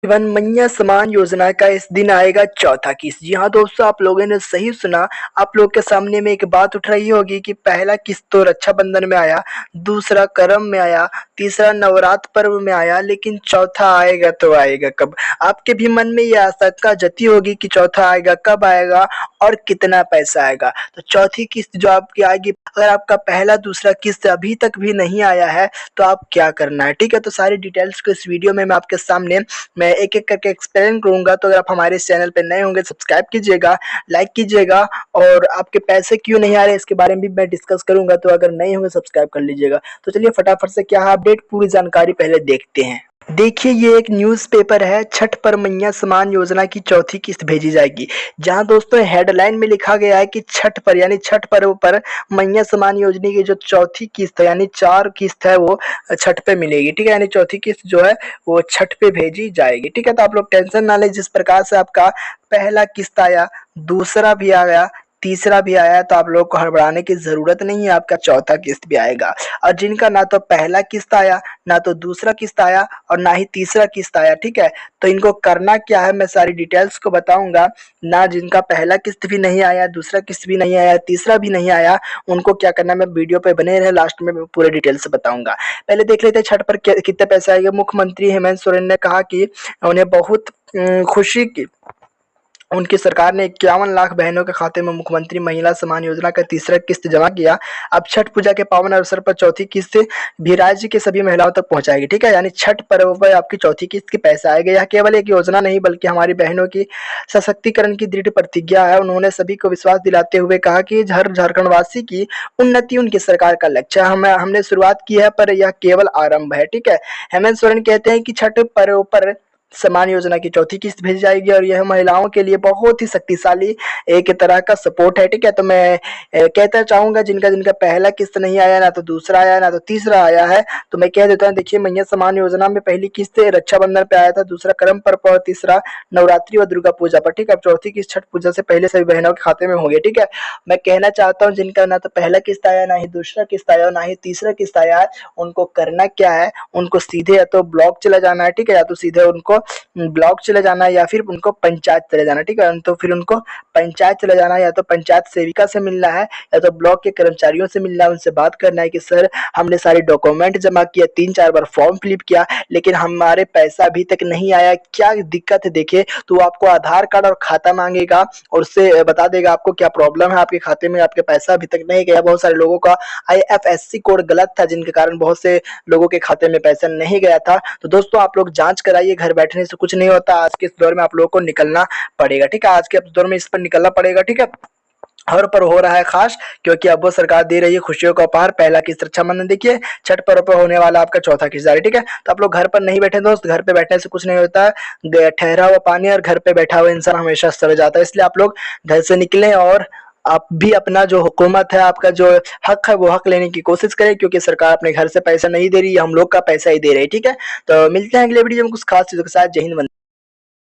जीवन मैया समान योजना का इस दिन आएगा चौथा किस्त। जी हाँ दोस्तों, आप लोगों ने सही सुना। आप लोग के सामने में एक बात उठ रही होगी कि पहला किस्त तो रक्षाबंधन में आया, दूसरा करम में आया, तीसरा नवरात्र पर्व में आया, लेकिन चौथा आएगा तो आएगा कब? आपके भी मन में ये आशंका जती होगी कि चौथा आएगा, कब आएगा और कितना पैसा आएगा। तो चौथी किस्त जो आपकी आएगी, अगर आपका पहला दूसरा किस्त अभी तक भी नहीं आया है तो आप क्या करना है, ठीक है? तो सारी डिटेल्स को इस वीडियो में मैं आपके सामने मैं एक-एक करके एक्सप्लेन करूँगा। तो अगर आप हमारे इस चैनल पे नए होंगे, सब्सक्राइब कीजिएगा, लाइक कीजिएगा, और आपके पैसे क्यों नहीं आ रहे इसके बारे में भी मैं डिस्कस करूँगा। तो अगर नए होंगे सब्सक्राइब कर लीजिएगा। तो चलिए फटाफट से क्या है अपडेट, पूरी जानकारी पहले देखते हैं। देखिए, ये एक न्यूज़पेपर है, छठ पर मैया समान योजना की चौथी किस्त भेजी जाएगी। जहां दोस्तों हेडलाइन में लिखा गया है कि छठ पर यानी छठ पर्व पर मैया समान योजना की जो चौथी किस्त है यानी 4 किस्त है वो छठ पे मिलेगी, ठीक है? यानी चौथी किस्त जो है वो छठ पे भेजी जाएगी, ठीक है? तो आप लोग टेंशन ना लें। जिस प्रकार से आपका पहला किस्त आया, दूसरा भी आया, तीसरा भी आया, तो आप लोग को हड़बड़ाने की ज़रूरत नहीं है, आपका चौथा किस्त भी आएगा। और जिनका ना तो पहला किस्त आया, ना तो दूसरा किस्त आया और ना ही तीसरा किस्त आया, ठीक है? तो इनको करना क्या है मैं सारी डिटेल्स को बताऊँगा। ना जिनका पहला किस्त भी नहीं आया, दूसरा किस्त भी नहीं आया, तीसरा भी नहीं आया, उनको क्या करना है मैं वीडियो पे बने रहें, लास्ट में मैं पूरे डिटेल से बताऊँगा। पहले देख लेते हैं छठ पर कितने पैसे आएंगे। मुख्यमंत्री हेमंत सोरेन ने कहा कि उन्हें बहुत खुशी की उनकी सरकार ने 51 लाख बहनों के खाते में मुख्यमंत्री महिला सम्मान योजना का तीसरा किस्त जमा किया। अब छठ पूजा के पावन अवसर पर चौथी किस्त भी राज्य के सभी महिलाओं तक पहुंचाएगी, ठीक है? यानी छठ पर्व पर आपकी चौथी किस्त के पैसे आएंगे। यह केवल एक योजना नहीं बल्कि हमारी बहनों की सशक्तिकरण की दृढ़ प्रतिज्ञा है। उन्होंने सभी को विश्वास दिलाते हुए कहा कि हर झारखंडवासी की उन्नति उनकी सरकार का लक्ष्य है। हमने शुरुआत की है पर यह केवल आरंभ है, ठीक है? हेमंत सोरेन कहते हैं कि छठ पर्व पर समान योजना की चौथी किस्त भेजी जाएगी और यह महिलाओं के लिए बहुत ही शक्तिशाली एक तरह का सपोर्ट है, ठीक है? तो मैं कहना चाहूंगा जिनका जिनका पहला किस्त नहीं आया, ना तो दूसरा आया, ना तो तीसरा आया है, तो मैं कह देता हूँ। देखिए, मैया समान योजना में पहली किस्त रक्षाबंधन पे आया था, दूसरा करम पर्व पर और तीसरा नवरात्रि व दुर्गा पूजा पर, ठीक है? अब चौथी किस्त छठ पूजा से पहले सभी बहनों के खाते में होंगे, ठीक है? मैं कहना चाहता हूँ जिनका ना तो पहला किस्त आया, ना ही दूसरा किस्त आया और ना ही तीसरा किस्त आया है, उनको करना क्या है, उनको सीधे या तो ब्लॉक चला जाना है, ठीक है? या तो सीधे उनको ब्लॉक चले जाना है या फिर उनको पंचायत चले जाना है, ठीक है? तो फिर उनको पंचायत चले जाना है, या तो पंचायत सेविका से मिलना है या तो ब्लॉक के कर्मचारियों से मिलना है। उनसे बात करना है कि सर, हमने सारे डॉक्यूमेंट जमा किया, 3-4 बार फॉर्म फिलअप किया, लेकिन हमारे पैसा अभी तक नहीं आया, क्या दिक्कत है देखिए। तो वो आपको आधार कार्ड और खाता मांगेगा और उससे बता देगा आपको क्या प्रॉब्लम है, आपके खाते में आपके पैसा अभी तक नहीं गया। बहुत सारे लोगों का IFSC कोड गलत था जिनके कारण बहुत से लोगों के खाते में पैसा नहीं गया था। तो दोस्तों, आप लोग जांच कराइए, घर बैठने से कुछ नहीं होता। आज के इस दौर में आप लोगों को निकलना पड़ेगा, ठीक है? आज के दौर में इस पर निकलना पड़ेगा, ठीक है? हर पर हो रहा है खास, क्योंकि अब वो सरकार दे रही है खुशियों का उपहार। पहला किस्त रक्षाबंधन, देखिए छठ पर्व पर होने वाला आपका चौथा किस्त जारी, ठीक है? तो आप लोग घर पर नहीं बैठे दोस्त, घर पे बैठने से कुछ नहीं होता है। ठहरा हुआ पानी और घर पे बैठा हुआ इंसान हमेशा सड़ जाता है। इसलिए आप लोग घर से निकलें और आप भी अपना जो हुकूमत है, आपका जो हक है, वो हक लेने की कोशिश करें, क्योंकि सरकार अपने घर से पैसा नहीं दे रही है, हम लोग का पैसा ही दे रही है, ठीक है? तो मिलते हैं अगले वीडियो में कुछ खास चीजों के साथ। जय हिंद।